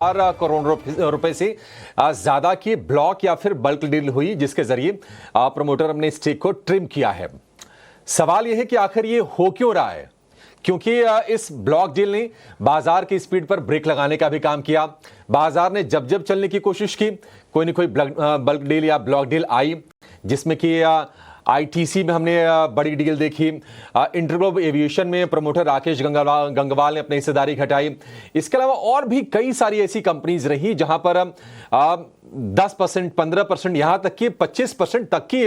करोड़ रुपए से ज्यादा की ब्लॉक या फिर बल्क डील हुई, जिसके जरिए प्रमोटर अपने स्टेक को ट्रिम किया है। सवाल यह है कि आखिर ये हो क्यों रहा है, क्योंकि इस ब्लॉक डील ने बाजार की स्पीड पर ब्रेक लगाने का भी काम किया। बाजार ने जब जब चलने की कोशिश की, कोई ना कोई बल्क डील या ब्लॉक डील आई, जिसमें कि आईटीसी में हमने बड़ी डील देखी। इंटरग्लोब एविएशन में प्रमोटर राकेश गंगवाल ने अपनी हिस्सेदारी घटाई। इसके अलावा और भी कई सारी ऐसी कंपनीज रही जहां पर 10%, 15%, यहां तक कि 25% तक की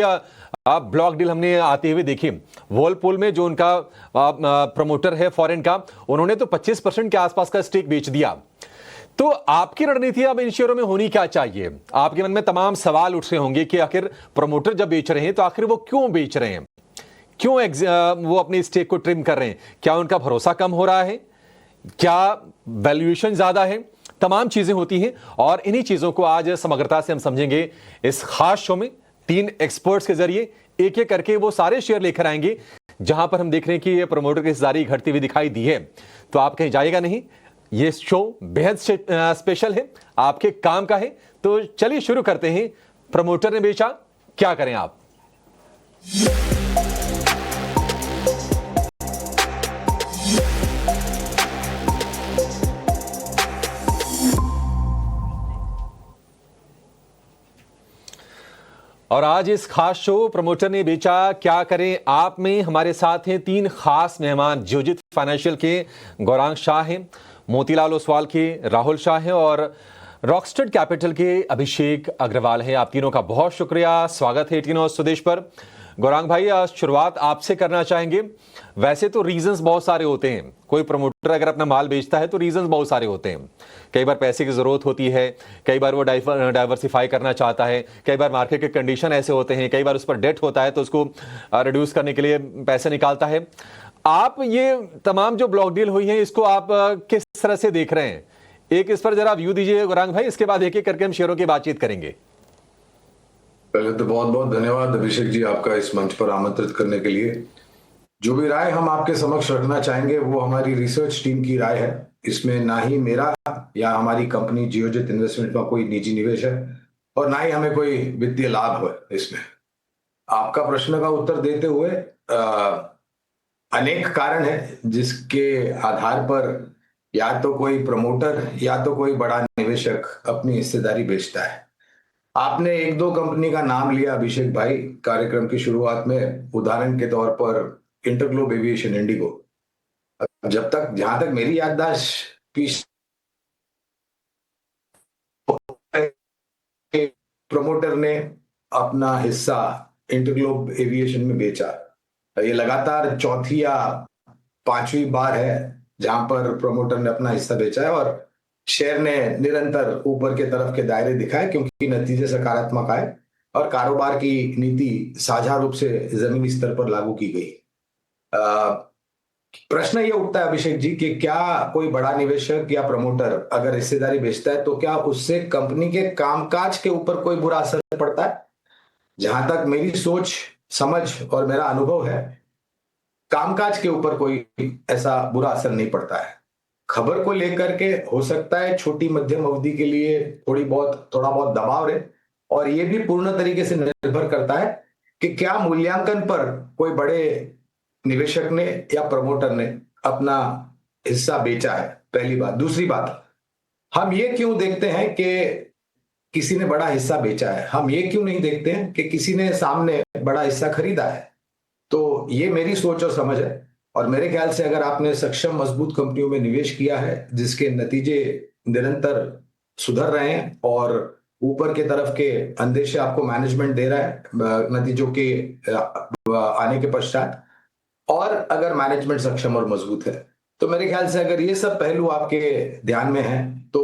ब्लॉक डील हमने आते हुए देखी। वर्लपूल में जो उनका प्रमोटर है फॉरेन का, उन्होंने तो 25% के आसपास का स्टेक बेच दिया। तो आपकी रणनीति अब इन शेयरों में होनी क्या चाहिए? आपके मन में तमाम सवाल उठ रहे होंगे कि आखिर प्रमोटर जब बेच रहे हैं तो आखिर वो क्यों बेच रहे हैं, क्यों वो अपने स्टेक को ट्रिम कर रहे हैं? क्या उनका भरोसा कम हो रहा है? क्या वैल्यूएशन ज्यादा है? तमाम चीजें होती हैं और इन्हीं चीजों को आज समग्रता से हम समझेंगे इस खास शो में। 3 एक्सपर्ट्स के जरिए एक एक करके वो सारे शेयर लेकर आएंगे जहां पर हम देख रहे हैं कि ये प्रमोटर की हिस्सेदारी घटती हुई दिखाई दी है। तो आप कहीं जाएगा नहीं, ये शो बेहद स्पेशल है, आपके काम का है। तो चलिए शुरू करते हैं। प्रमोटर ने बेचा, क्या करें आप? और आज इस खास शो प्रमोटर ने बेचा, क्या करें आप में हमारे साथ हैं 3 खास मेहमान। जियोजित फाइनेंशियल के गौरांग शाह हैं, मोतीलाल ओसवाल के राहुल शाह हैं और रॉकस्टार कैपिटल के अभिषेक अग्रवाल हैं। आप तीनों का बहुत शुक्रिया, स्वागत है एटीन स्वदेश पर। गौरांग भाई, शुरुआत आपसे करना चाहेंगे। वैसे तो रीजंस बहुत सारे होते हैं, कोई प्रमोटर अगर अपना माल बेचता है तो रीजंस बहुत सारे होते हैं। कई बार पैसे की जरूरत होती है, कई बार वो डाइवर्सिफाई करना चाहता है, कई बार मार्केट के कंडीशन ऐसे होते हैं, कई बार उस पर डेट होता है तो उसको रिड्यूस करने के लिए पैसे निकालता है। आप ये तमाम जो ब्लॉक डील हुई है, इसको आप किस तरह से देख रहे हैं? एक इस पर जरा व्यू दीजिए गौरांग भाई, इसके बाद एक एक करके हम शेयरों की बातचीत करेंगे। पहले तो बहुत बहुत धन्यवाद अभिषेक जी, आपका इस मंच पर आमंत्रित करने के लिए। जो भी राय हम आपके समक्ष रखना चाहेंगे वो हमारी रिसर्च टीम की राय है। इसमें ना ही मेरा या हमारी कंपनी जियोजित इन्वेस्टमेंट का कोई निजी निवेश है और ना ही हमें कोई वित्तीय लाभ है इसमें। आपका प्रश्न का उत्तर देते हुए अनेक कारण है जिसके आधार पर या तो कोई प्रमोटर या तो कोई बड़ा निवेशक अपनी हिस्सेदारी बेचता है। आपने 1-2 कंपनी का नाम लिया अभिषेक भाई कार्यक्रम की शुरुआत में, उदाहरण के तौर पर इंटरग्लोब एविएशन, इंडिगो। जहां तक मेरी याददाश्त की, प्रमोटर ने अपना हिस्सा इंटरग्लोब एविएशन में बेचा। ये लगातार चौथी या 5वीं बार है जहां पर प्रमोटर ने अपना हिस्सा बेचा है और शेयर ने निरंतर ऊपर के तरफ के दायरे दिखाए क्योंकि नतीजे सकारात्मक आए और कारोबार की नीति साझा रूप से जमीनी स्तर पर लागू की गई। प्रश्न ये उठता है अभिषेक जी कि क्या कोई बड़ा निवेशक या प्रमोटर अगर हिस्सेदारी बेचता है तो क्या उससे कंपनी के कामकाज के ऊपर कोई बुरा असर पड़ता है? जहां तक मेरी सोच, समझ और मेरा अनुभव है, कामकाज के ऊपर कोई ऐसा बुरा असर नहीं पड़ता है। खबर को लेकर के हो सकता है छोटी मध्यम अवधि के लिए थोड़ा बहुत दबाव रहे और ये भी पूर्ण तरीके से निर्भर करता है कि क्या मूल्यांकन पर कोई बड़े निवेशक ने या प्रमोटर ने अपना हिस्सा बेचा है, पहली बात। दूसरी बात, हम ये क्यों देखते हैं कि किसी ने बड़ा हिस्सा बेचा है, हम ये क्यों नहीं देखते हैं कि किसी ने सामने बड़ा हिस्सा खरीदा है? तो ये मेरी सोच और समझ है और मेरे ख्याल से अगर आपने सक्षम मजबूत कंपनियों में निवेश किया है जिसके नतीजे निरंतर सुधर रहे हैं और ऊपर के तरफ के अंदेशे आपको मैनेजमेंट दे रहा है नतीजों के आने के पश्चात, और अगर मैनेजमेंट सक्षम और मजबूत है, तो मेरे ख्याल से अगर ये सब पहलू आपके ध्यान में है तो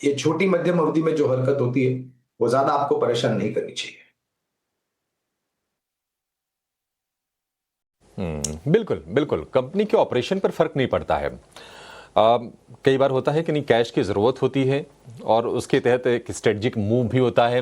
ये छोटी मध्यम अवधि में जो हरकत होती है वो ज्यादा आपको परेशान नहीं करनी चाहिए। बिल्कुल बिल्कुल, कंपनी के ऑपरेशन पर फर्क नहीं पड़ता है। कई बार होता है कि नहीं, कैश की ज़रूरत होती है और उसके तहत एक स्ट्रेटजिक मूव भी होता है।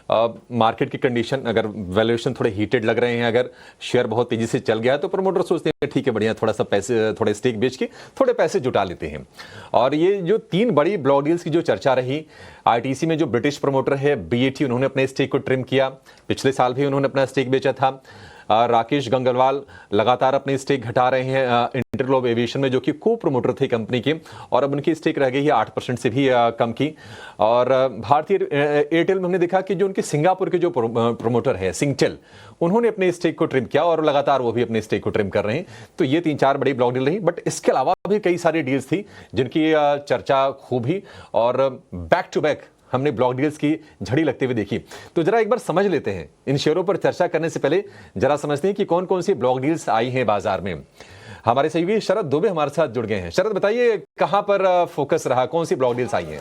मार्केट की कंडीशन, अगर वैल्यूएशन थोड़े हीटेड लग रहे हैं, अगर शेयर बहुत तेजी से चल गया है, तो प्रमोटर सोचते हैं ठीक है बढ़िया, थोड़ा सा पैसे, थोड़े स्टेक बेच के थोड़े पैसे जुटा लेते हैं। और ये जो 3 बड़ी ब्लॉक डील्स की जो चर्चा रही, आईटीसी में जो ब्रिटिश प्रमोटर है बीएटी, उन्होंने अपने स्टेक को ट्रिम किया, पिछले साल भी उन्होंने अपना स्टेक बेचा था। राकेश गंगवाल लगातार अपनी स्टेक घटा रहे हैं इंटरग्लोब एविएशन में, जो कि को प्रमोटर थे कंपनी के, और अब उनकी स्टेक रह गई है 8% से भी कम की। और भारतीय एयरटेल में हमने देखा कि जो उनके सिंगापुर के जो प्रमोटर है सिंगटेल, उन्होंने अपने स्टेक को ट्रिम किया और लगातार वो भी अपने स्टेक को ट्रिम कर रहे हैं। तो ये 3-4 बड़ी ब्लॉक डील रही, बट इसके अलावा भी कई सारी डील्स थी जिनकी चर्चा खूब ही, और बैक टू बैक हमने ब्लॉक डील्स की झड़ी लगते हुए देखी। तो जरा एक बार समझ लेते हैं, इन शेयरों पर चर्चा करने से पहले जरा समझते हैं कि कौन कौन सी ब्लॉक डील्स आई हैं बाजार में। हमारे सहयोगी शरद दुबे हमारे साथ जुड़ गए हैं। शरद, बताइए कहां पर फोकस रहा, कौन सी ब्लॉक डील्स आई हैं?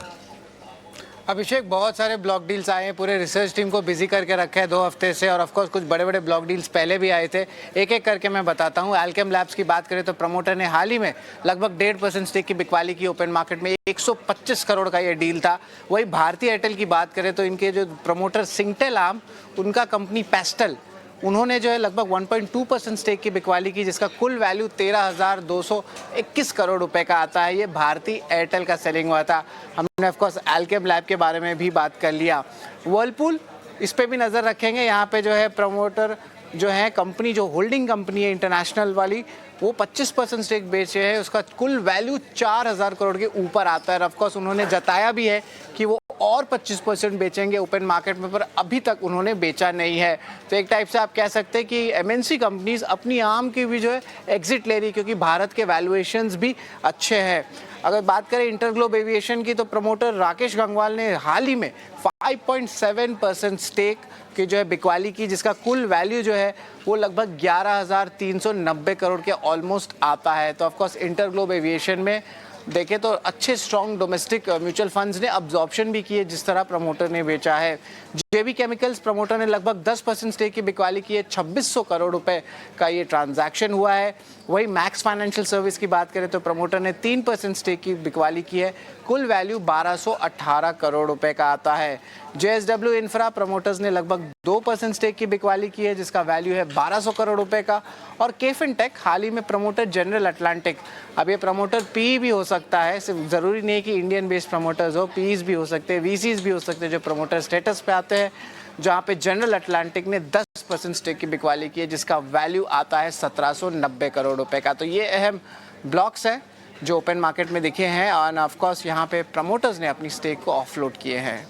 अभिषेक, बहुत सारे ब्लॉक डील्स आए हैं, पूरे रिसर्च टीम को बिजी करके रखा है 2 हफ्ते से, और ऑफ कोर्स कुछ बड़े बड़े ब्लॉक डील्स पहले भी आए थे। एक एक करके मैं बताता हूं। अल्केम लैब्स की बात करें तो प्रमोटर ने हाल ही में लगभग 1.5% स्टेक की बिकवाली की ओपन मार्केट में, 125 करोड़ का ये डील था। वही भारतीय एयरटेल की बात करें तो इनके जो प्रमोटर सिंगटेल आर्म, उनका कंपनी पेस्टल, उन्होंने जो है लगभग 1.2% स्टेक की बिकवाली की, जिसका कुल वैल्यू 13,221 करोड़ रुपए का आता है। ये भारतीय एयरटेल का सेलिंग हुआ था। हमने ऑफ कोर्स अल्केम लैब के बारे में भी बात कर लिया। वर्लपूल, इस पे भी नज़र रखेंगे। यहाँ पे जो है प्रमोटर जो है कंपनी, जो होल्डिंग कंपनी है इंटरनेशनल वाली, वो 25% स्टेक बेचे हैं। उसका कुल वैल्यू 4,000 करोड़ के ऊपर आता है। ऑफ कोर्स उन्होंने जताया भी है कि वो और 25% बेचेंगे ओपन मार्केट में, पर अभी तक उन्होंने बेचा नहीं है। तो एक टाइप से आप कह सकते हैं कि एमएनसी कंपनीज अपनी आर्म की भी जो है एग्जिट ले रही, क्योंकि भारत के वैल्यूएशंस भी अच्छे हैं। अगर बात करें इंटरग्लोब एविएशन की, तो प्रमोटर राकेश गंगवाल ने हाल ही में 5.7% स्टेक की जो है बिकवाली की, जिसका कुल वैल्यू जो है वो लगभग 11,390 करोड़ के ऑलमोस्ट आता है। तो ऑफकोर्स इंटरग्लोब एविएशन में देखें तो अच्छे स्ट्रॉन्ग डोमेस्टिक म्यूचुअल फंड्स ने अब्जॉर्प्शन भी की है, जिस तरह प्रमोटर ने बेचा है। जेबी केमिकल्स, प्रमोटर ने लगभग 10% स्टेक की बिकवाली की है, 2600 करोड़ रुपए का ये ट्रांजैक्शन हुआ है। वही मैक्स फाइनेंशियल सर्विस की बात करें तो प्रमोटर ने 3% स्टेक की बिकवाली की है, कुल वैल्यू 1218 करोड़ रुपए का आता है। जेएसडब्ल्यू इंफ्रा, प्रमोटर्स ने लगभग 2% स्टेक की बिकवाली की है, जिसका वैल्यू है 1200 करोड़ रुपए का। और केफिन टेक, हाल ही में प्रमोटर जनरल अटलांटिक, अब ये प्रमोटर पी भी हो सकता है, सिर्फ जरूरी नहीं कि इंडियन बेस्ड प्रमोटर्स हो, पीज भी हो सकते हैं, वीसीज भी हो सकते हैं जो प्रमोटर स्टेटस पे आते हैं, जहां पे जनरल अटलांटिक ने 10% स्टेक की बिकवाली की है, जिसका वैल्यू आता है 1790 करोड़ रुपए का। तो ये अहम ब्लॉक्स हैं जो ओपन मार्केट में दिखे हैं, और ऑफ कोर्स यहाँ पे प्रमोटर्स ने अपनी स्टेक को ऑफलोड किए हैं।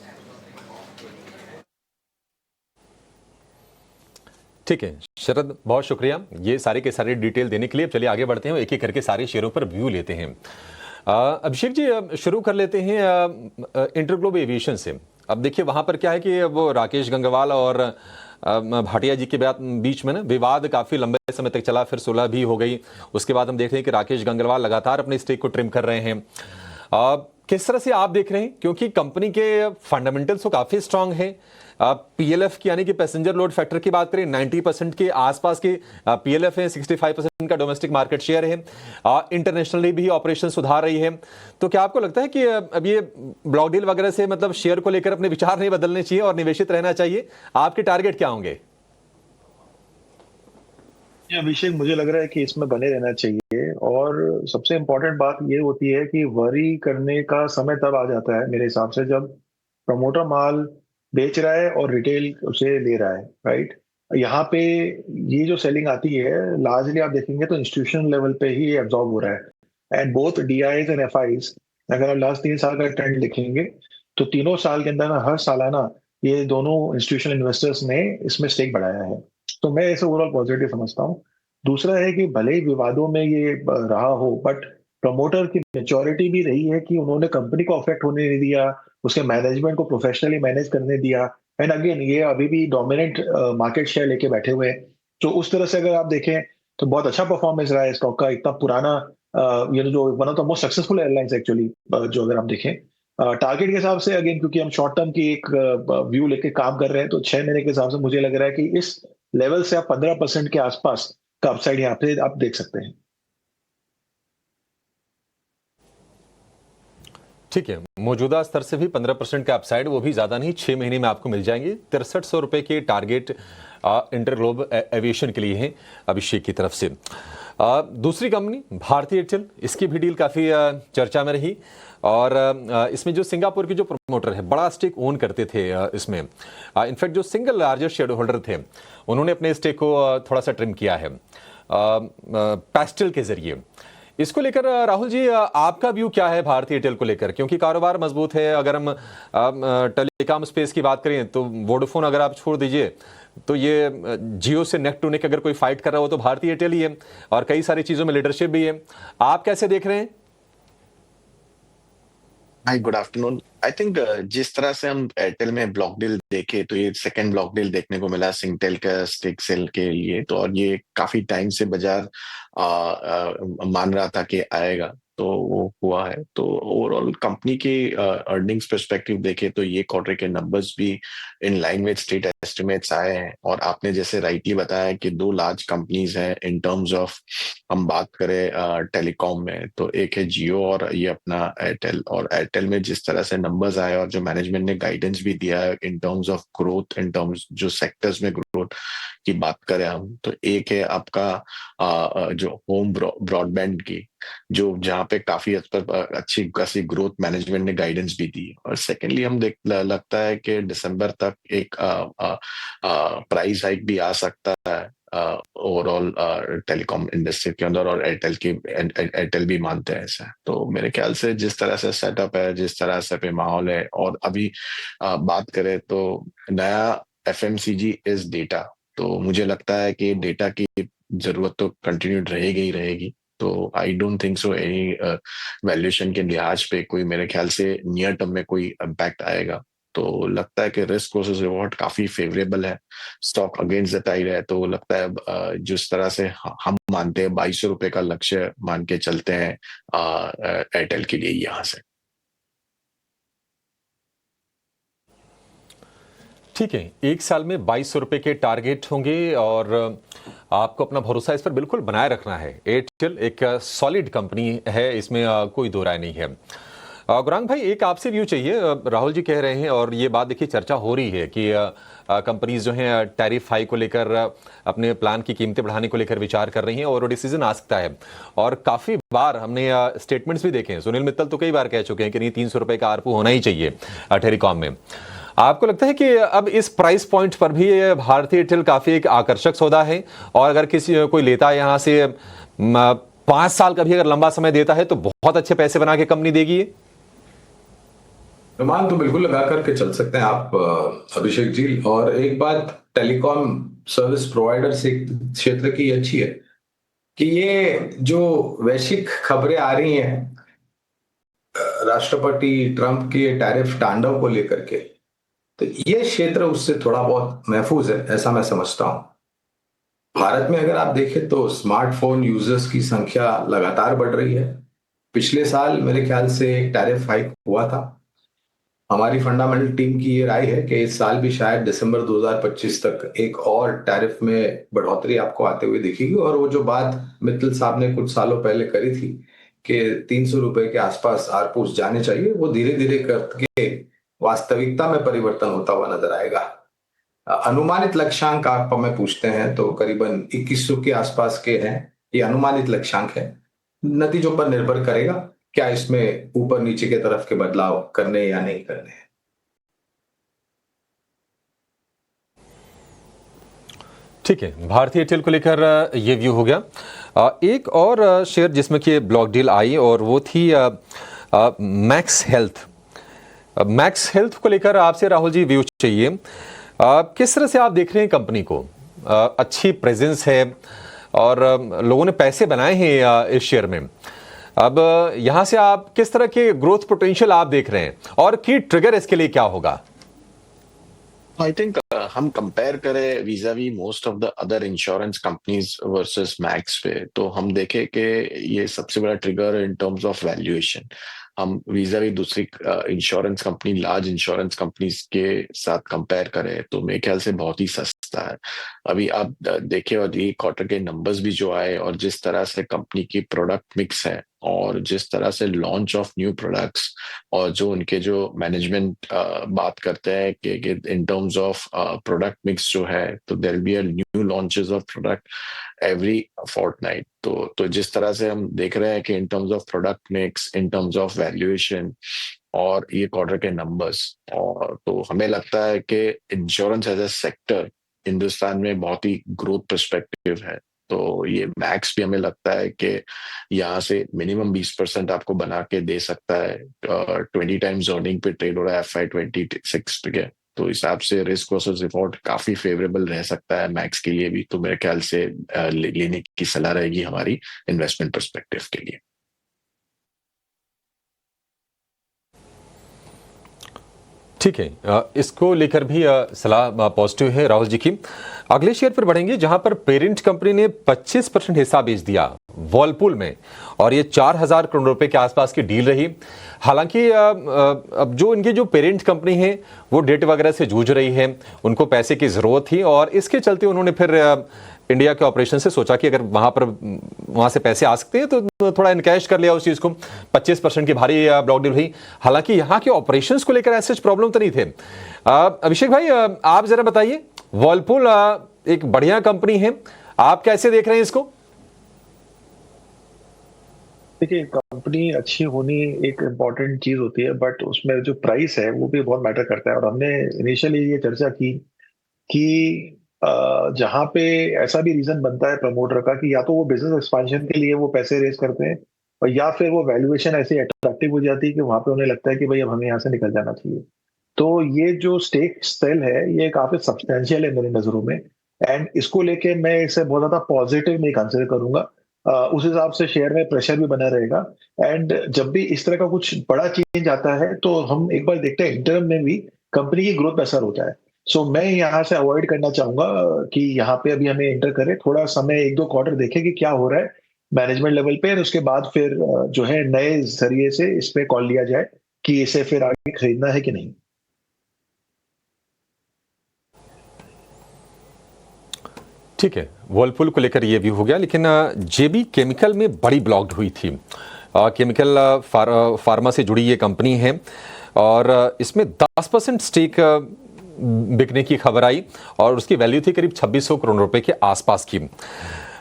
ठीक है शरद, बहुत शुक्रिया ये सारे के सारे डिटेल देने के लिए। चलिए आगे बढ़ते हैं, एक एक करके सारे शेयरों पर व्यू लेते हैं। अभिषेक जी, शुरू कर लेते हैं इंटरग्लोब एविएशन से। अब देखिए वहां पर क्या है कि वो राकेश गंगवाल और भाटिया जी के बीच में ना विवाद काफी लंबे समय तक चला, फिर सुलह भी हो गई। उसके बाद हम देख रहे हैं कि राकेश गंगवाल लगातार अपने स्टेक को ट्रिम कर रहे हैं। किस तरह से आप देख रहे हैं, क्योंकि कंपनी के फंडामेंटल्स तो काफी स्ट्रांग है। पीएलएफ की यानी कि पैसेंजर लोड फैक्टर की बात करें 90% के आसपास के पीएलएफ है, 65% का डोमेस्टिक मार्केट शेयर है, इंटरनेशनली भी ऑपरेशन सुधार रही है। तो क्या आपको लगता है कि अब ये ब्लॉक डील वगैरह से मतलब शेयर को लेकर अपने विचार नहीं बदलने चाहिए और निवेशित रहना चाहिए? आपके टारगेट क्या होंगे? अभिषेक, मुझे लग रहा है कि इसमें बने रहना चाहिए, और सबसे इम्पोर्टेंट बात ये होती है कि वरी करने का समय तब आ जाता है मेरे हिसाब से जब प्रमोटर माल बेच रहा है और रिटेल उसे ले रहा है, राइट। यहाँ पे ये जो सेलिंग आती है लार्जली आप देखेंगे तो इंस्टीट्यूशनल लेवल पे ही एब्जॉर्ब हो रहा है। And both DIs and FIIs, अगर आप लास्ट 3 साल का ट्रेंड देखेंगे तो तीनों साल के अंदर हर सालाना ये दोनों इंस्टीट्यूशनल इन्वेस्टर्स ने इसमें स्टेक बढ़ाया है। तो मैं इसे ओवरऑल पॉजिटिव समझता हूँ। दूसरा है कि भले ही विवादों में ये रहा हो, बट प्रमोटर की मेच्योरिटी भी रही है कि उन्होंने कंपनी को अफेक्ट होने नहीं दिया, उसके मैनेजमेंट को प्रोफेशनली मैनेज करने दिया। एंड अगेन ये अभी भी डोमिनेंट मार्केट शेयर लेके बैठे हुए हैं। तो उस तरह से अगर आप देखें तो बहुत अच्छा परफॉर्मेंस रहा है स्टॉक का। इतना पुराना ये जो one of the most successful airlines actually, जो अगर आप देखें टारगेट के हिसाब से, अगेन क्योंकि हम शॉर्ट टर्म की एक व्यू लेके काम कर रहे हैं, तो 6 महीने के हिसाब से मुझे लग रहा है कि इस लेवल से आप 15% के आसपास का अपसाइड यहाँ पे आप देख सकते हैं। ठीक है, मौजूदा स्तर से भी 15% का अपसाइड, वो भी ज़्यादा नहीं, 6 महीने में आपको मिल जाएंगे। 6300 रुपये के टारगेट इंटरग्लोब एविएशन के लिए है अभिषेक की तरफ से। दूसरी कंपनी भारती एयरटेल, इसकी भी डील काफ़ी चर्चा में रही और इसमें जो सिंगापुर के जो प्रमोटर है बड़ा स्टेक ओन करते थे इसमें, इनफैक्ट जो सिंगल लार्जेस्ट शेयर होल्डर थे उन्होंने अपने स्टेक को थोड़ा सा ट्रिम किया है पेस्टल के जरिए। इसको लेकर राहुल जी आपका व्यू क्या है भारती एयरटेल को लेकर, क्योंकि कारोबार मजबूत है। अगर हम टेलीकॉम स्पेस की बात करें तो वोडाफोन अगर आप छोड़ दीजिए तो ये जियो से नेक टू नेक अगर कोई फाइट कर रहा हो तो भारती एयरटेल ही है और कई सारी चीजों में लीडरशिप भी है। आप कैसे देख रहे हैं? हाय, गुड आफ्टरनून। आई थिंक जिस तरह से हम एयरटेल में ब्लॉक डील देखे तो ये सेकंड ब्लॉक डील देखने को मिला सिंगटेल का स्टेक सेल के लिए, तो और ये काफी टाइम से बाजार मान रहा था कि आएगा, तो वो हुआ है। तो ओवरऑल कंपनी के अर्निंग्स पर्सपेक्टिव देखे तो ये क्वार्टर के नंबर्स भी in line with street estimates आए हैं। और आपने जैसे राइटली बताया कि दो लार्ज कंपनीज हैं इन टर्म्स ऑफ, हम बात करें टेलीकॉम में तो एक है जियो और ये अपना एयरटेल। और एयरटेल में जिस तरह से नंबर्स आए और जो मैनेजमेंट ने गाइडेंस भी दिया है इन terms of growth, in terms जो सेक्टर्स में ग्रोथ की बात करें हम, तो एक है आपका जो होम ब्रॉडबैंड की, जो जहाँ पे काफी हद पर अच्छी खासी ग्रोथ मैनेजमेंट ने गाइडेंस भी दी। और सेकेंडली हम लगता है कि दिसंबर तक एक प्राइस हाइक भी आ सकता है ओवरऑल टेलीकॉम इंडस्ट्री के अंदर, और एयरटेल भी मानते हैं ऐसा। तो मेरे ख्याल से जिस तरह से सेटअप है, जिस तरह से पे माहौल है, और अभी बात करें तो नया एफएमसीजी इज डेटा, तो मुझे लगता है कि डेटा की जरूरत तो कंटिन्यूड रहेगी ही रहेगी। तो I don't think so any valuation के लिहाज पे कोई मेरे ख्याल से नियर टर्म में कोई इम्पैक्ट आएगा। तो लगता है कि रिस्क वर्सेस रिवॉर्ड काफी फेवरेबल है, स्टॉक अगेंस्ट द टाइड है। तो लगता है जिस तरह से हम मानते हैं 2200 रुपए का लक्ष्य मान के चलते हैं एयरटेल के लिए यहां से। ठीक है, एक साल में 2200 रुपये के टारगेट होंगे और आपको अपना भरोसा इस पर बिल्कुल बनाए रखना है। एयरटेल एक सॉलिड कंपनी है, इसमें कोई दो राय नहीं है। गुरांग भाई, एक आपसे व्यू चाहिए। राहुल जी कह रहे हैं और ये बात देखिए चर्चा हो रही है कि कंपनीज जो हैं टैरिफ हाई को लेकर अपने प्लान की कीमतें बढ़ाने को लेकर विचार कर रही हैं और वो डिसीजन आ सकता है। और काफ़ी बार हमने स्टेटमेंट्स भी देखे हैं, सुनील मित्तल तो कई बार कह चुके हैं कि नहीं 300 रुपये का आरपू होना ही चाहिए टेलीकॉम में। आपको लगता है कि अब इस प्राइस पॉइंट पर भी भारती एयरटेल काफ़ी एक आकर्षक सौदा है, और अगर कोई लेता है यहाँ से 5 साल का भी अगर लंबा समय देता है तो बहुत अच्छे पैसे बना के कंपनी देगी? अनुमान तो बिल्कुल लगा करके चल सकते हैं आप अभिषेक जी। और एक बात टेलीकॉम सर्विस प्रोवाइडर से क्षेत्र की अच्छी है कि ये जो वैश्विक खबरें आ रही हैं राष्ट्रपति ट्रंप के टैरिफ तांडव को लेकर के, तो ये क्षेत्र उससे थोड़ा बहुत महफूज है, ऐसा मैं समझता हूं। भारत में अगर आप देखें तो स्मार्टफोन यूजर्स की संख्या लगातार बढ़ रही है। पिछले साल मेरे ख्याल से एक टैरिफ हाइक हुआ था। हमारी फंडामेंटल टीम की ये राय है कि इस साल भी शायद दिसंबर 2025 तक एक और टैरिफ में बढ़ोतरी आपको आते हुए दिखेगी। और वो जो बात मित्तल साहब ने कुछ सालों पहले करी थी कि 300 रुपए के आसपास आरपूस जाने चाहिए, वो धीरे धीरे करके वास्तविकता में परिवर्तन होता हुआ नजर आएगा। अनुमानित लक्ष्यांक आप हमें पूछते हैं तो करीबन 2100 के आसपास के हैं, ये अनुमानित लक्ष्यांक है। नतीजों पर निर्भर करेगा क्या इसमें ऊपर नीचे के तरफ के बदलाव करने या नहीं करने हैं। ठीक है, भारती एयरटेल को लेकर ये व्यू हो गया। एक और शेयर जिसमें कि ब्लॉक डील आई और वो थी मैक्स हेल्थ। मैक्स हेल्थ को लेकर आपसे राहुल जी व्यू चाहिए। किस तरह से आप देख रहे हैं कंपनी को? अच्छी प्रेजेंस है और लोगों ने पैसे बनाए हैं इस शेयर में। अब यहां से आप किस तरह के ग्रोथ पोटेंशियल आप देख रहे हैं और की ट्रिगर इसके लिए क्या होगा? आई थिंक हम कंपेयर करें vis-a-vis most of the other insurance companies versus Max पे, तो हम देखें कि ये सबसे बड़ा trigger in terms of valuation हम वीजावी दूसरी insurance company, large insurance companies के साथ कंपेयर करें तो मेरे ख्याल से बहुत ही सस्ता है। अभी आप देखें और ये क्वार्टर के नंबर्स भी जो आए और जिस तरह से कंपनी की प्रोडक्ट मिक्स है और जिस तरह से लॉन्च ऑफ न्यू प्रोडक्ट्स और जो उनके जो मैनेजमेंट बात करते हैं कि in terms of product mix जो है, तो there be a new launches of product every fortnight. तो जिस तरह से हम देख रहे हैं कि in terms of product mix, in terms of valuation और ये क्वार्टर के नंबर्स, और तो हमें लगता है कि insurance as a sector Hindustan में बहुत ही ग्रोथ पर्सपेक्टिव है। तो ये मैक्स भी हमें लगता है कि यहाँ से मिनिमम 20% आपको बना के दे सकता है। 20 टाइम्स अर्निंग पे ट्रेड हो रहा है FY26 पे, तो इस हिसाब से रिस्क वर्सेस रिवॉर्ड काफी फेवरेबल रह सकता है मैक्स के लिए भी। तो मेरे ख्याल से लेने की सलाह रहेगी हमारी इन्वेस्टमेंट पर्सपेक्टिव के लिए। ठीक है, इसको लेकर भी सलाह पॉजिटिव है राहुल जी की। अगले शेयर पर बढ़ेंगे जहां पर पेरेंट कंपनी ने 25% हिस्सा बेच दिया वर्लपूल में, और ये 4,000 करोड़ रुपए के आसपास की डील रही। हालांकि अब जो इनकी जो पेरेंट कंपनी है वो डेट वगैरह से जूझ रही है, उनको पैसे की जरूरत थी, और इसके चलते उन्होंने फिर इंडिया के ऑपरेशन से सोचा कि अगर वहां से पैसे आ सकते हैं तो थोड़ा इनकैश कर लिया उस चीज को। 25% की भारी ब्लॉक डील हुई। हालांकि यहाँ के ऑपरेशंस को लेकर ऐसे प्रॉब्लम तो नहीं थे। अभिषेक भाई, आप जरा बताइए, वर्लपूल एक बढ़िया कंपनी है, आप कैसे देख रहे हैं इसको? देखिए, कंपनी अच्छी होनी एक इम्पॉर्टेंट चीज होती है, बट उसमें जो प्राइस है वो भी बहुत मैटर करता है। और हमने इनिशियली ये चर्चा की कि जहाँ पे ऐसा भी रीजन बनता है प्रमोटर का कि या तो वो बिजनेस एक्सपांशन के लिए वो पैसे रेज करते हैं, और या फिर वो वैल्यूएशन ऐसी अट्रैक्टिव हो जाती है कि वहां पे उन्हें लगता है कि भाई अब हमें यहाँ से निकल जाना चाहिए। तो ये जो स्टेक सेल है ये काफी सब्सटेंशियल है मेरी नजरों में, एंड इसको लेके मैं इसे बहुत ज्यादा पॉजिटिव नहीं कंसिडर करूंगा। उस हिसाब से शेयर में प्रेशर भी बना रहेगा, एंड जब भी इस तरह का कुछ बड़ा चेंज आता है तो हम एक बार देखते हैं इंटर्म में भी कंपनी की ग्रोथ पे असर होता है। सो मैं यहाँ से अवॉइड करना चाहूंगा कि यहाँ पे अभी हमें एंटर करें, थोड़ा समय 1-2 क्वार्टर देखें कि क्या हो रहा है मैनेजमेंट लेवल पे, और उसके बाद फिर जो है नए जरिए से इस पे कॉल लिया जाए कि इसे फिर आगे खरीदना है कि नहीं। ठीक है, वर्लपूल को लेकर ये भी हो गया, लेकिन जेबी केमिकल में बड़ी ब्लॉक्ड हुई थी। केमिकल फार्मा से जुड़ी ये कंपनी है, और इसमें 10% स्टेक बिकने की खबर आई, और उसकी वैल्यू थी करीब 2600 करोड़ रुपए के आसपास की।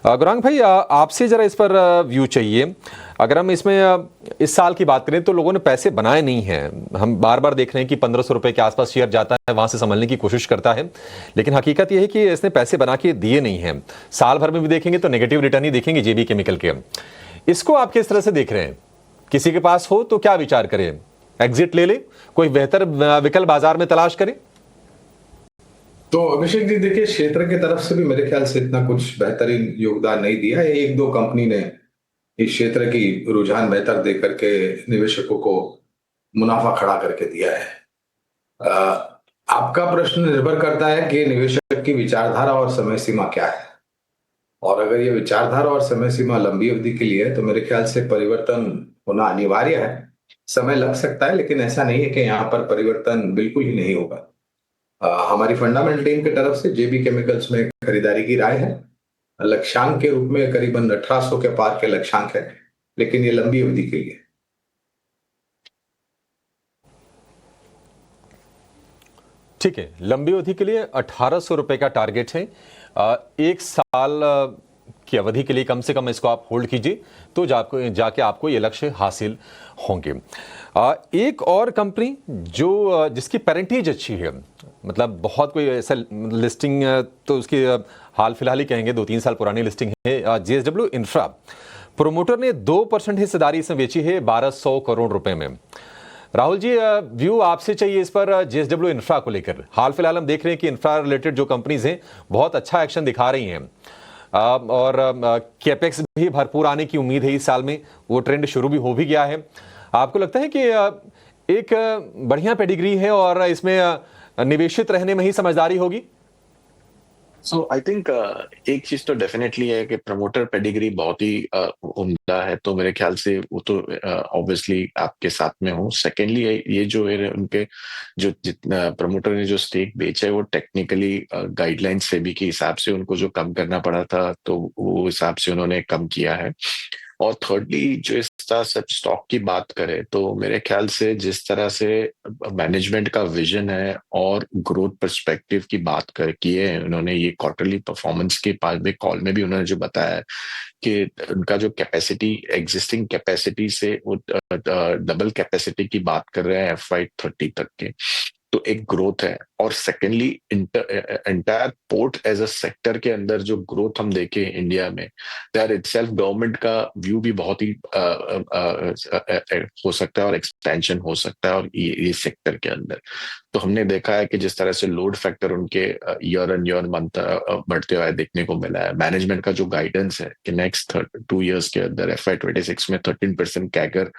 गौरांग भाई, आपसे जरा इस पर व्यू चाहिए। अगर हम इसमें इस साल की बात करें तो लोगों ने पैसे बनाए नहीं हैं। हम बार बार देख रहे हैं कि 1500 रुपए के आसपास शेयर जाता है, वहां से संभलने की कोशिश करता है, लेकिन हकीकत यह है कि इसने पैसे बना के दिए नहीं हैं। साल भर में भी देखेंगे तो नेगेटिव रिटर्न ही देखेंगे जेबी केमिकल के। इसको आप किस तरह से देख रहे हैं? किसी के पास हो तो क्या विचार करें? एग्जिट ले ले, कोई बेहतर विकल्प बाजार में तलाश करें? तो अभिषेक जी देखिए, क्षेत्र की तरफ से भी मेरे ख्याल से इतना कुछ बेहतरीन योगदान नहीं दिया है। 1-2 कंपनी ने इस क्षेत्र की रुझान बेहतर दे करके निवेशकों को मुनाफा खड़ा करके दिया है। आपका प्रश्न निर्भर करता है कि निवेशक की विचारधारा और समय सीमा क्या है, और अगर ये विचारधारा और समय सीमा लंबी अवधि के लिए है तो मेरे ख्याल से परिवर्तन होना अनिवार्य है। समय लग सकता है, लेकिन ऐसा नहीं है कि यहाँ पर परिवर्तन बिल्कुल ही नहीं होगा। हमारी फंडामेंटल टीम की तरफ से जेबी केमिकल्स में खरीदारी की राय है। लक्ष्यांक के रूप में करीबन 1800 के पार के लक्ष्यांक है, लेकिन ये लंबी अवधि के लिए। ठीक है, लंबी अवधि के लिए 1800 रुपए का टारगेट है। एक साल की अवधि के लिए कम से कम इसको आप होल्ड कीजिए, तो जाके आपको ये लक्ष्य हासिल होंगे। एक और कंपनी जो जिसकी पेरेंटेज अच्छी है, मतलब बहुत कोई ऐसा लिस्टिंग तो उसकी हाल फिलहाल ही कहेंगे, 2-3 साल पुरानी लिस्टिंग है, JSW इंफ्रा। प्रोमोटर ने 2% हिस्सेदारी इसमें बेची है 1200 करोड़ रुपए में। राहुल जी, व्यू आपसे चाहिए इस पर JSW इंफ्रा को लेकर। हाल फिलहाल हम देख रहे हैं कि इंफ्रा रिलेटेड जो कंपनीज हैं बहुत अच्छा एक्शन दिखा रही हैं, और कैपेक्स भी भरपूर आने की उम्मीद है इस साल में, वो ट्रेंड शुरू भी हो भी गया है। आपको लगता है कि एक बढ़िया पेडिग्री है और इसमें निवेशित रहने में ही समझदारी होगी? सो आई थिंक एक चीज तो डेफिनेटली है कि प्रमोटर पेडिग्री बहुत ही उम्दा है, तो मेरे ख्याल से वो तो ऑब्वियसली आपके साथ में हूँ। सेकेंडली ये जो है उनके जो जितना प्रमोटर ने जो स्टेक बेचा है वो टेक्निकली गाइडलाइंस सेबी के हिसाब से उनको जो कम करना पड़ा था, तो वो हिसाब से उन्होंने कम किया है। और थर्डली जो इस तरह से स्टॉक की बात करें तो मेरे ख्याल से जिस तरह से मैनेजमेंट का विजन है और ग्रोथ पर्सपेक्टिव की बात कर की है उन्होंने, ये क्वार्टरली परफॉर्मेंस के बाद में कॉल में भी उन्होंने जो बताया है कि उनका जो कैपेसिटी एग्जिस्टिंग कैपेसिटी से वो डबल कैपेसिटी की बात कर रहे हैं FY30 तक के, तो एक ग्रोथ है। और secondly entire port as a sector के अंदर जो ग्रोथ हम देखें इंडिया में, दैट इटसेल्फ गवर्नमेंट का व्यू भी बहुत ही हो सकता है और एक्सपेंशन हो सकता है और ये सेक्टर के अंदर। तो हमने देखा है कि जिस तरह से लोड फैक्टर उनके ईयर एंड ईयर मंथ बढ़ते हुए देखने को मिला है। मैनेजमेंट का जो गाइडेंस है कि नेक्स्ट 2 इयर्स के अंदर FY26 में 13% कैगर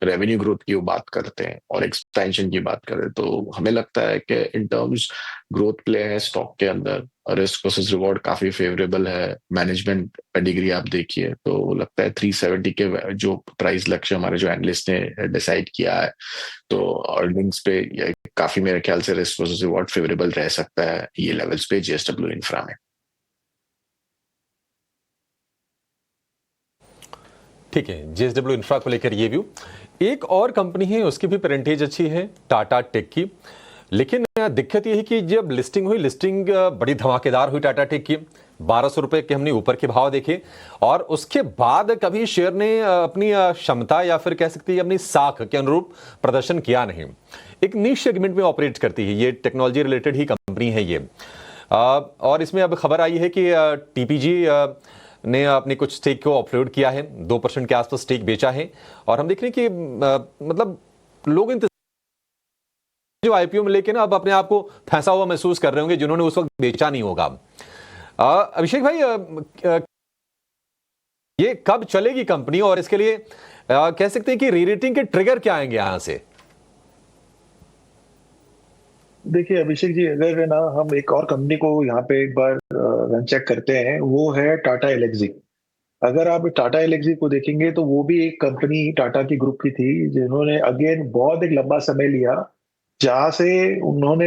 रेवेन्यू ग्रोथ की वो बात करते हैं और एक्सपेंशन की बात करें, तो हमें लगता है कि इन टर्म्स ग्रोथ प्ले है स्टॉक के अंदर, रिस्क वर्सेस रिवॉर्ड काफी फेवरेबल है। मैनेजमेंट पेडिग्री आप देखिए तो लगता है 370 के जो प्राइस लक्ष्य हमारे जो एनालिस्ट ने डिसाइड किया है, तो अर्निंग्स पे काफी मेरे ख्याल से रिस्क वर्सेस रिवॉर्ड फेवरेबल रह सकता है ये लेवल्स पे JSW इंफ्रा में। ठीक है, JSW इंफ्रा को लेकर ये व्यू। एक और कंपनी है उसकी भी परसेंटेज अच्छी है, टाटा टेक की, लेकिन दिक्कत यह है कि जब लिस्टिंग हुई, लिस्टिंग बड़ी धमाकेदार हुई टाटा टेक की, 1200 रुपए के हमने ऊपर के भाव देखे और उसके बाद कभी शेयर ने अपनी क्षमता या फिर कह सकते हैं अपनी साख के अनुरूप प्रदर्शन किया नहीं। एक नीश सेगमेंट में ऑपरेट करती है, ये टेक्नोलॉजी रिलेटेड ही कंपनी है ये। और इसमें अब खबर आई है कि TPG ने अपने कुछ स्टेक को ऑफलोड किया है, 2% के आसपास स्टेक बेचा है। और हम देख रहे हैं कि मतलब लोग जो IPO में लेके ना अब अपने आप को फंसा हुआ महसूस कर रहे होंगे जिन्होंने उस वक्त बेचा नहीं होगा। अभिषेक भाई, ये कब चलेगी कंपनी और इसके लिए कह सकते हैं कि रीरेटिंग के ट्रिगर क्या आएंगे यहां से? देखिए अभिषेक जी, अगर ना हम एक और कंपनी को यहाँ पे एक बार रन चेक करते हैं, वो है टाटा एलेक्सी। अगर आप टाटा एलेक्सी को देखेंगे तो वो भी एक कंपनी टाटा की ग्रुप की थी जिन्होंने अगेन बहुत एक लंबा समय लिया, जहां से उन्होंने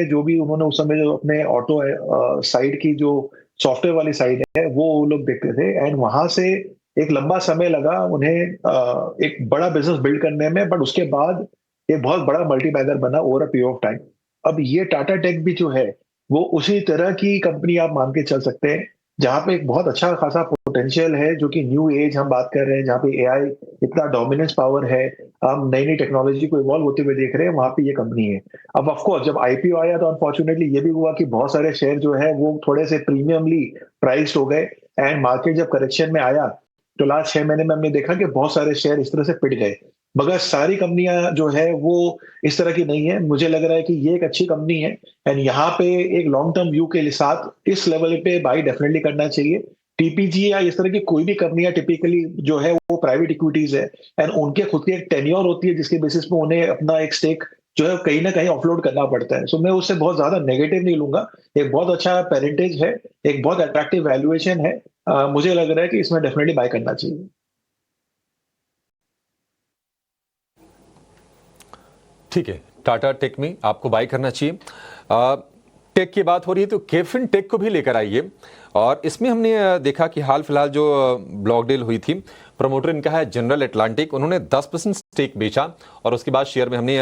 उस समय जो अपने ऑटो साइड की जो सॉफ्टवेयर वाली साइड है वो लोग देखते थे, एंड वहां से एक लंबा समय लगा उन्हें एक बड़ा बिजनेस बिल्ड करने में, बट उसके बाद एक बहुत बड़ा मल्टी बैगर बना over a period of time. अब ये टाटा टेक भी जो है वो उसी तरह की कंपनी आप मान के चल सकते हैं, जहां पे एक बहुत अच्छा खासा पोटेंशियल है, जो कि न्यू एज हम बात कर रहे हैं, जहां पे AI इतना डोमिनेंस पावर है, हम नई नई टेक्नोलॉजी को इवॉल्व होते हुए देख रहे हैं, वहां पे ये कंपनी है। अब ऑफ कोर्स जब IPO आया तो अनफॉर्चुनेटली ये भी हुआ कि बहुत सारे शेयर जो है वो थोड़े से प्रीमियमली प्राइस्ड हो गए, एंड मार्केट जब करेक्शन में आया तो लास्ट 6 महीने में हमने देखा कि बहुत सारे शेयर इस तरह से पिट गए। मगर सारी कंपनियां जो है वो इस तरह की नहीं है। मुझे लग रहा है कि ये एक अच्छी कंपनी है, एंड यहाँ पे एक लॉन्ग टर्म व्यू के साथ इस लेवल पे बाई डेफिनेटली करना चाहिए। TPG या इस तरह की कोई भी कंपनियां टिपिकली जो है वो प्राइवेट इक्विटीज है, एंड उनके खुद की एक टेन्योर होती है जिसके बेसिस पे उन्हें अपना एक स्टेक जो है कहीं ना कहीं ऑफलोड करना पड़ता है। सो मैं उससे बहुत ज्यादा नेगेटिव नहीं लूंगा। एक बहुत अच्छा पेरेंटेज है, एक बहुत अट्रैक्टिव वैल्यूएशन है। मुझे लग रहा है कि इसमें डेफिनेटली बाय करना चाहिए। ठीक है, टाटा टेक में आपको बाय करना चाहिए। टेक की बात हो रही है तो केफिन टेक को भी लेकर आइए। और इसमें हमने देखा कि हाल फिलहाल जो ब्लॉक डील हुई थी, प्रमोटर इनका है जनरल एटलांटिक, उन्होंने 10% स्टेक बेचा और उसके बाद शेयर में हमने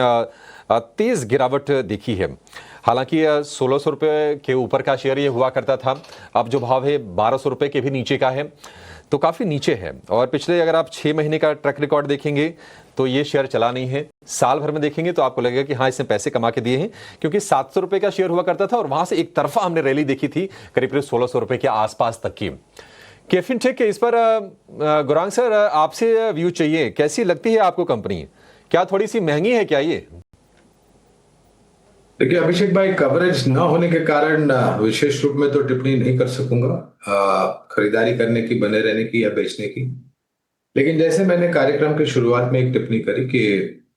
तेज गिरावट देखी है। हालांकि 1600 रुपये के ऊपर का शेयर ये हुआ करता था, अब जो भाव है 1200 रुपये के भी नीचे का है, तो काफ़ी नीचे है। और पिछले अगर आप 6 महीने का ट्रैक रिकॉर्ड देखेंगे तो ये शेयर चला नहीं है। साल भर में देखेंगे तो आपको लगेगा कि हाँ इसने पैसे कमा के दिए हैं, क्योंकि 700 रुपये का शेयर हुआ करता था और वहां से एक तरफा हमने रैली देखी थी करीब 1600 रुपये के आसपास तक की। केफिन टेक इस पर गुरांग सर आपसे व्यू चाहिए, कैसी लगती है आपको कंपनी? क्या थोड़ी सी महंगी है क्या ये? देखिए अभिषेक भाई, कवरेज न होने के कारण विशेष रूप में तो टिप्पणी नहीं कर सकूंगा खरीदारी करने की, बने रहने की या बेचने की। लेकिन जैसे मैंने कार्यक्रम की शुरुआत में एक टिप्पणी करी कि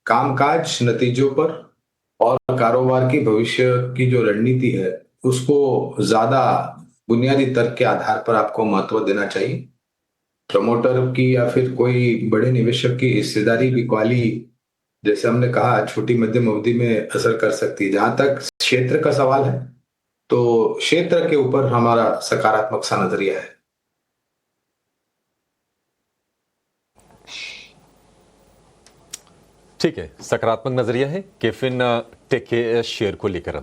कामकाज नतीजों पर और कारोबार की भविष्य की जो रणनीति है उसको ज्यादा बुनियादी तर्क के आधार पर आपको महत्व देना चाहिए। प्रमोटर की या फिर कोई बड़े निवेशक की हिस्सेदारी बिकवाली, जैसे हमने कहा, छोटी मध्यम अवधि में असर कर सकती है। जहां तक क्षेत्र का सवाल है तो क्षेत्र के ऊपर हमारा सकारात्मक सा नजरिया है। ठीक है, सकारात्मक नजरिया है केफिन टेक के शेयर को लेकर।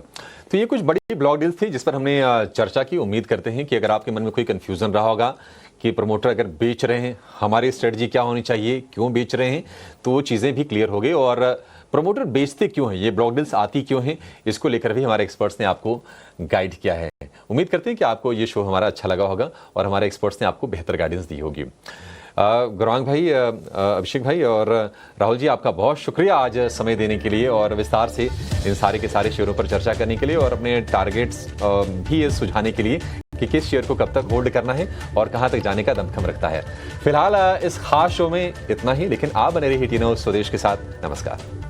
तो ये कुछ बड़ी ब्लॉक डील्स थी जिस पर हमने चर्चा की। उम्मीद करते हैं कि अगर आपके मन में कोई कंफ्यूजन रहा होगा कि प्रमोटर अगर बेच रहे हैं, हमारी स्ट्रेटजी क्या होनी चाहिए, क्यों बेच रहे हैं, तो वो चीज़ें भी क्लियर हो गई। और प्रमोटर बेचते क्यों हैं, ये ब्लॉक डील्स आती क्यों हैं, इसको लेकर भी हमारे एक्सपर्ट्स ने आपको गाइड किया है। उम्मीद करते हैं कि आपको ये शो हमारा अच्छा लगा होगा और हमारे एक्सपर्ट्स ने आपको बेहतर गाइडेंस दी होगी। गौरांग भाई, अभिषेक भाई और राहुल जी, आपका बहुत शुक्रिया आज समय देने के लिए और विस्तार से इन सारे के सारे शेयरों पर चर्चा करने के लिए और अपने टारगेट्स भी सुझाने के लिए कि किस शेयर को कब तक होल्ड करना है और कहां तक जाने का दमखम रखता है। फिलहाल इस खास शो में इतना ही, लेकिन आप बने रहिए टी न्यूज़ स्वदेश के साथ। नमस्कार।